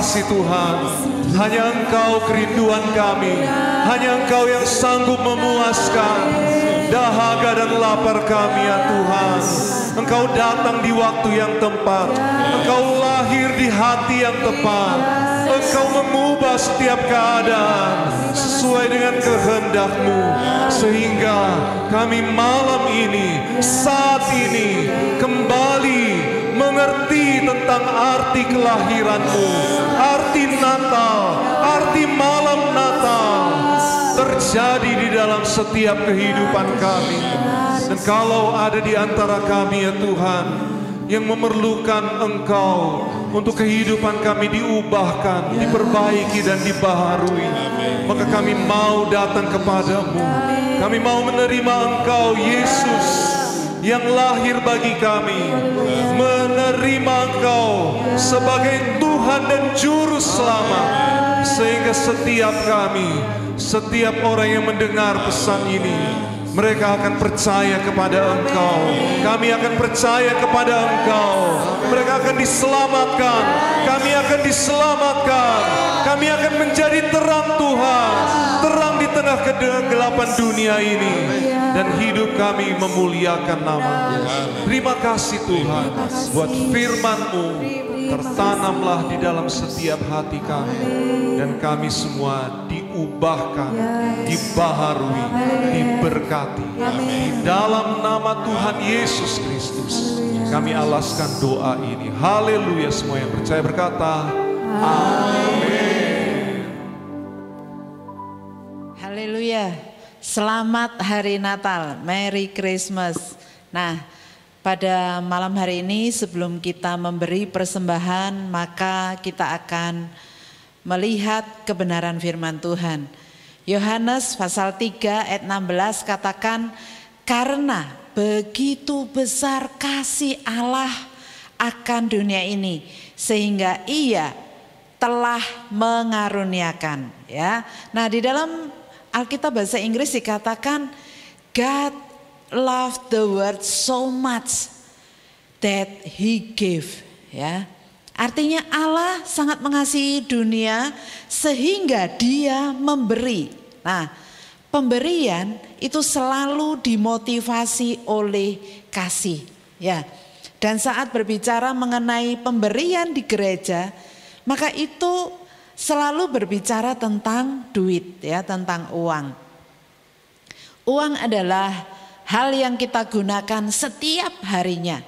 kasih Tuhan. Hanya Engkau kerinduan kami. Hanya Engkau yang sanggup memuaskan dahaga dan lapar kami ya Tuhan. Engkau datang di waktu yang tepat. Engkau lahir di hati yang tepat. Engkau mengubah setiap keadaan sesuai dengan kehendak-Mu. Sehingga kami malam ini, saat ini kembali mengerti tentang arti kelahiran-Mu, arti Natal, arti malam Natal terjadi di dalam setiap kehidupan kami. Dan kalau ada di antara kami ya Tuhan yang memerlukan Engkau untuk kehidupan kami diubahkan, diperbaiki dan dibaharui, maka kami mau datang kepadamu. Kami mau menerima Engkau Yesus yang lahir bagi kami, menerima Engkau sebagai Tuhan dan Juru Selamat, sehingga setiap kami, setiap orang yang mendengar pesan ini, mereka akan percaya kepada Engkau. Kami akan percaya kepada Engkau. Mereka akan diselamatkan. Kami akan diselamatkan. Kami akan menjadi terang Tuhan, terang di tengah kegelapan dunia ini. Dan hidup kami memuliakan nama-Mu. Terima kasih Tuhan buat firman-Mu tertanamlah di dalam setiap hati kami. Dan kami semua diubahkan, dibaharui, diberkati. Di dalam nama Tuhan Yesus Kristus kami alaskan doa ini. Haleluya. Semua yang percaya berkata amin. Haleluya. Selamat Hari Natal, Merry Christmas. Nah, pada malam hari ini sebelum kita memberi persembahan, maka kita akan melihat kebenaran firman Tuhan. Yohanes pasal 3 ayat 16 katakan, karena begitu besar kasih Allah akan dunia ini, sehingga Ia telah mengaruniakan. Ya, nah di dalam Alkitab bahasa Inggris dikatakan, God loved the world so much that He gave. Ya, artinya Allah sangat mengasihi dunia sehingga Dia memberi. Nah, pemberian itu selalu dimotivasi oleh kasih. Ya, dan saat berbicara mengenai pemberian di gereja, maka itu selalu berbicara tentang duit, ya, tentang uang. Uang adalah hal yang kita gunakan setiap harinya.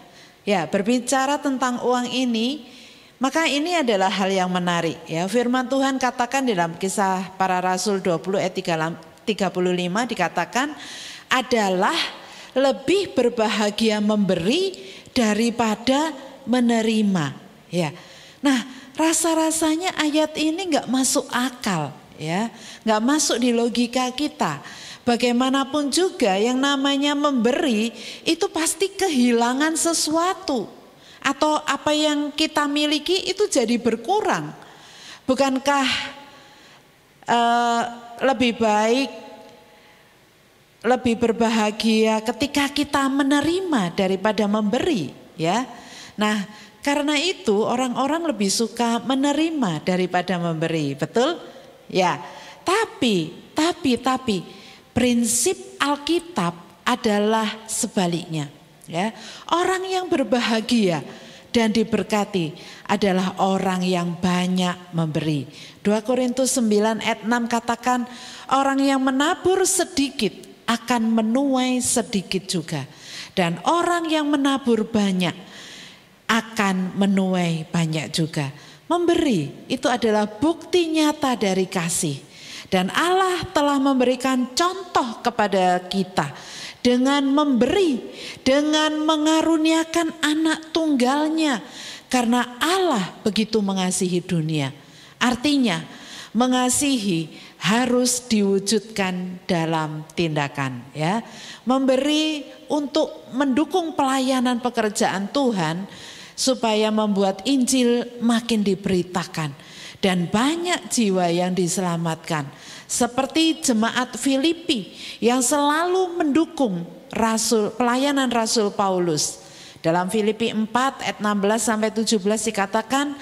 Ya, berbicara tentang uang ini, maka ini adalah hal yang menarik. Ya, firman Tuhan katakan dalam Kisah Para Rasul 20 ayat 35 dikatakan, adalah lebih berbahagia memberi daripada menerima. Ya, nah rasa-rasanya ayat ini nggak masuk akal, ya, nggak masuk di logika kita. Bagaimanapun juga yang namanya memberi itu pasti kehilangan sesuatu, atau apa yang kita miliki itu jadi berkurang. Bukankah lebih baik, lebih berbahagia ketika kita menerima daripada memberi, ya? Nah, karena itu orang-orang lebih suka menerima daripada memberi, betul? Ya, tapi prinsip Alkitab adalah sebaliknya. Ya, orang yang berbahagia dan diberkati adalah orang yang banyak memberi. 2 Korintus 9 ayat 6 katakan, orang yang menabur sedikit akan menuai sedikit juga, dan orang yang menabur banyak akan menuai banyak juga. Memberi itu adalah bukti nyata dari kasih. Dan Allah telah memberikan contoh kepada kita dengan memberi, dengan mengaruniakan anak tunggalnya. Karena Allah begitu mengasihi dunia. Artinya mengasihi harus diwujudkan dalam tindakan. Ya, memberi untuk mendukung pelayanan pekerjaan Tuhan, supaya membuat Injil makin diberitakan dan banyak jiwa yang diselamatkan. Seperti jemaat Filipi yang selalu mendukung pelayanan Rasul Paulus. Dalam Filipi 4 ayat 16 sampai 17 dikatakan,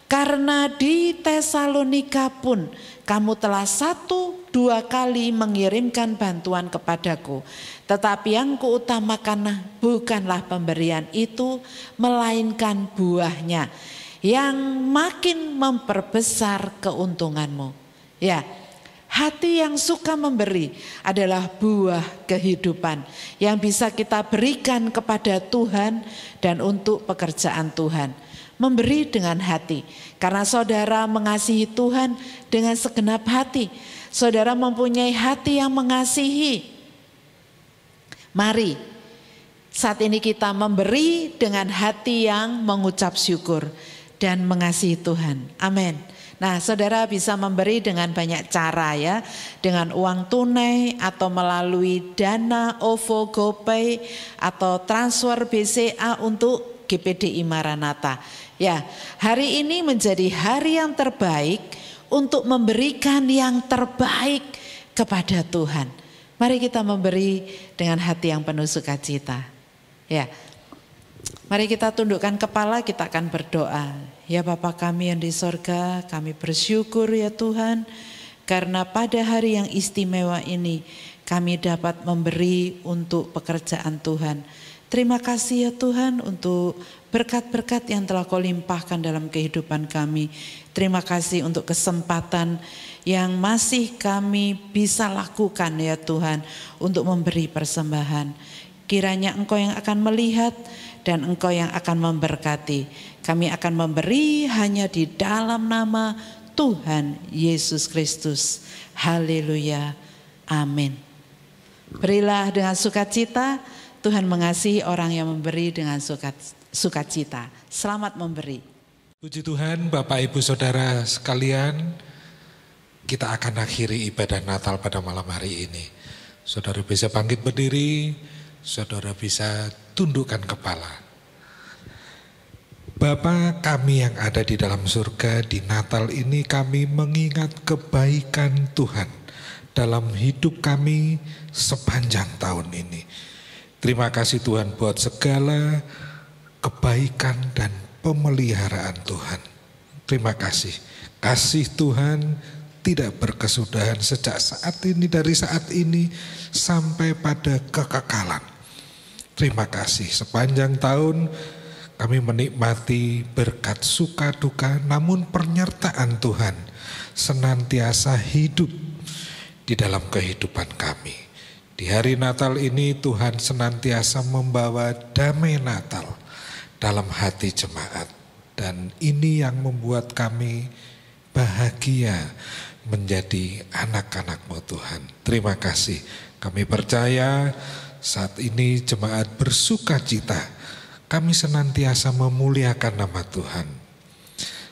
Karena di Tesalonika pun kamu telah 1-2 kali mengirimkan bantuan kepadaku. Tetapi yang kuutamakan bukanlah pemberian itu, melainkan buahnya yang makin memperbesar keuntunganmu. Ya, hati yang suka memberi adalah buah kehidupan yang bisa kita berikan kepada Tuhan dan untuk pekerjaan Tuhan. Memberi dengan hati, karena saudara mengasihi Tuhan dengan segenap hati. Saudara mempunyai hati yang mengasihi. Mari saat ini kita memberi dengan hati yang mengucap syukur dan mengasihi Tuhan. Amin. Nah, saudara bisa memberi dengan banyak cara ya, dengan uang tunai atau melalui Dana, OVO, GoPay atau transfer BCA untuk GPDI Maranatha. Ya, hari ini menjadi hari yang terbaik untuk memberikan yang terbaik kepada Tuhan. Mari kita memberi dengan hati yang penuh sukacita. Ya, mari kita tundukkan kepala, kita akan berdoa. Ya Bapa kami yang di sorga, kami bersyukur ya Tuhan, karena pada hari yang istimewa ini kami dapat memberi untuk pekerjaan Tuhan. Terima kasih ya Tuhan untuk berkat-berkat yang telah Kau limpahkan dalam kehidupan kami. Terima kasih untuk kesempatan yang masih kami bisa lakukan ya Tuhan untuk memberi persembahan. Kiranya Engkau yang akan melihat dan Engkau yang akan memberkati. Kami akan memberi hanya di dalam nama Tuhan Yesus Kristus. Haleluya. Amin. Berilah dengan sukacita. Tuhan mengasihi orang yang memberi dengan sukacita. Selamat memberi. Puji Tuhan, Bapak Ibu Saudara sekalian, kita akan akhiri ibadah Natal pada malam hari ini. Saudara bisa bangkit berdiri, saudara bisa tundukkan kepala. Bapa kami yang ada di dalam surga, di Natal ini kami mengingat kebaikan Tuhan dalam hidup kami sepanjang tahun ini. Terima kasih Tuhan buat segala kebaikan dan pemeliharaan Tuhan. Terima kasih. Kasih Tuhan tidak berkesudahan sejak saat ini, dari saat ini sampai pada kekekalan. Terima kasih. Sepanjang tahun kami menikmati berkat suka duka, namun penyertaan Tuhan senantiasa hidup di dalam kehidupan kami. Di hari Natal ini Tuhan senantiasa membawa damai Natal dalam hati jemaat. Dan ini yang membuat kami bahagia menjadi anak-anak-Mu Tuhan. Terima kasih. Kami percaya saat ini jemaat bersuka cita. Kami senantiasa memuliakan nama Tuhan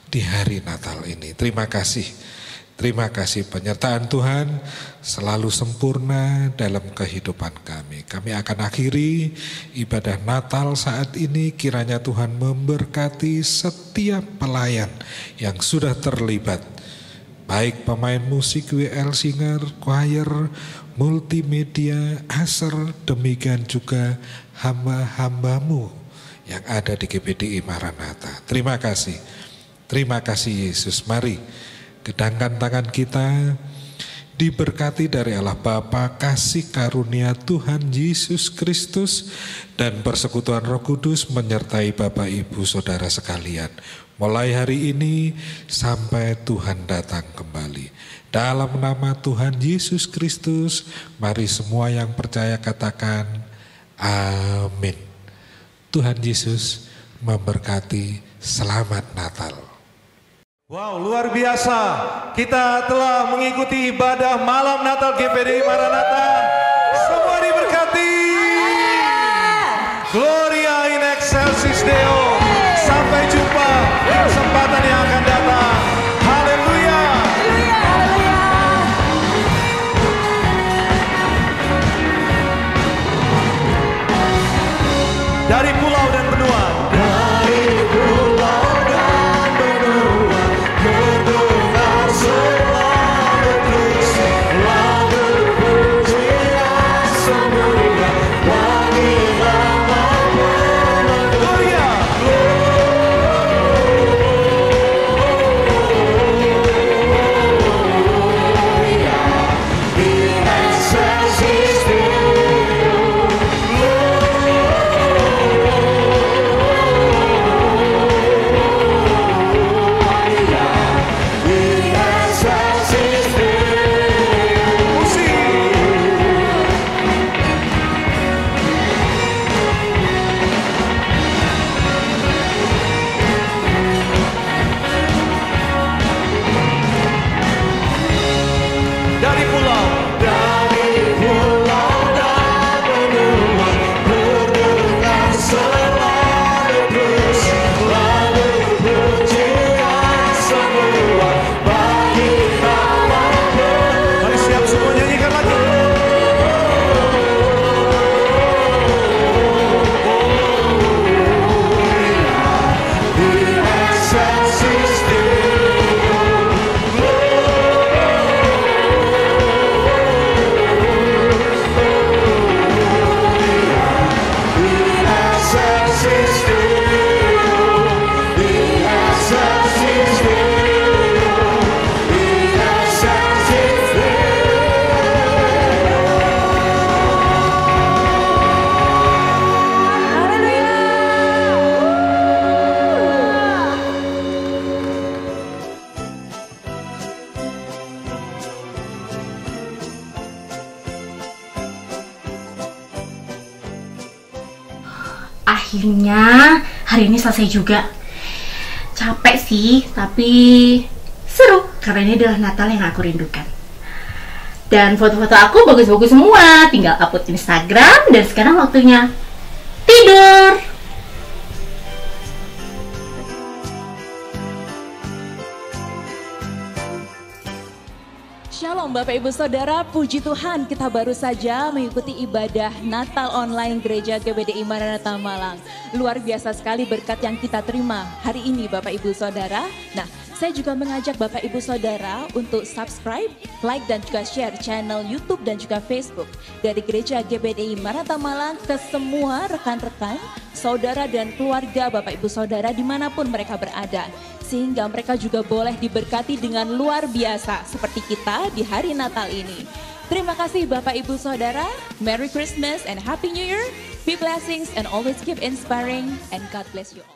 di hari Natal ini. Terima kasih. Terima kasih penyertaan Tuhan selalu sempurna dalam kehidupan kami. Kami akan akhiri ibadah Natal saat ini. Kiranya Tuhan memberkati setiap pelayan yang sudah terlibat. Baik pemain musik WL Singer, choir, multimedia, aser, demikian juga hamba-hambamu yang ada di GPDI Maranatha. Terima kasih. Terima kasih Yesus. Mari kedangkan tangan kita, diberkati dari Allah Bapa, kasih karunia Tuhan Yesus Kristus, dan persekutuan Roh Kudus menyertai Bapak Ibu Saudara sekalian. Mulai hari ini sampai Tuhan datang kembali. Dalam nama Tuhan Yesus Kristus, mari semua yang percaya katakan amin. Tuhan Yesus memberkati. Selamat Natal. Wow, luar biasa. Kita telah mengikuti ibadah malam Natal GPDI Maranatha. Semua diberkati. Gloria in excelsis Deo. Sampai jumpa di kesempatan yang akan datang. Haleluya. Dari pulau dan benua. Dari pulau dan benua. Mendengar suara Kristus, lagu pujian semula, bagi nama Gloria, gloria. Akhirnya hari ini selesai juga. Capek sih, tapi seru karena ini adalah Natal yang aku rindukan. Dan foto-foto aku bagus-bagus semua, tinggal upload Instagram dan sekarang waktunya tidur. Shalom Bapak Ibu Saudara, puji Tuhan kita baru saja mengikuti ibadah Natal online Gereja GBDI Maranatha Malang. Luar biasa sekali berkat yang kita terima hari ini Bapak Ibu Saudara. Nah, saya juga mengajak Bapak Ibu Saudara untuk subscribe, like dan juga share channel YouTube dan juga Facebook dari Gereja GBDI Maranatha Malang ke semua rekan-rekan, saudara dan keluarga Bapak Ibu Saudara dimanapun mereka berada. Sehingga mereka juga boleh diberkati dengan luar biasa seperti kita di hari Natal ini. Terima kasih Bapak Ibu Saudara, Merry Christmas and Happy New Year. Be blessings and always keep inspiring and God bless you all.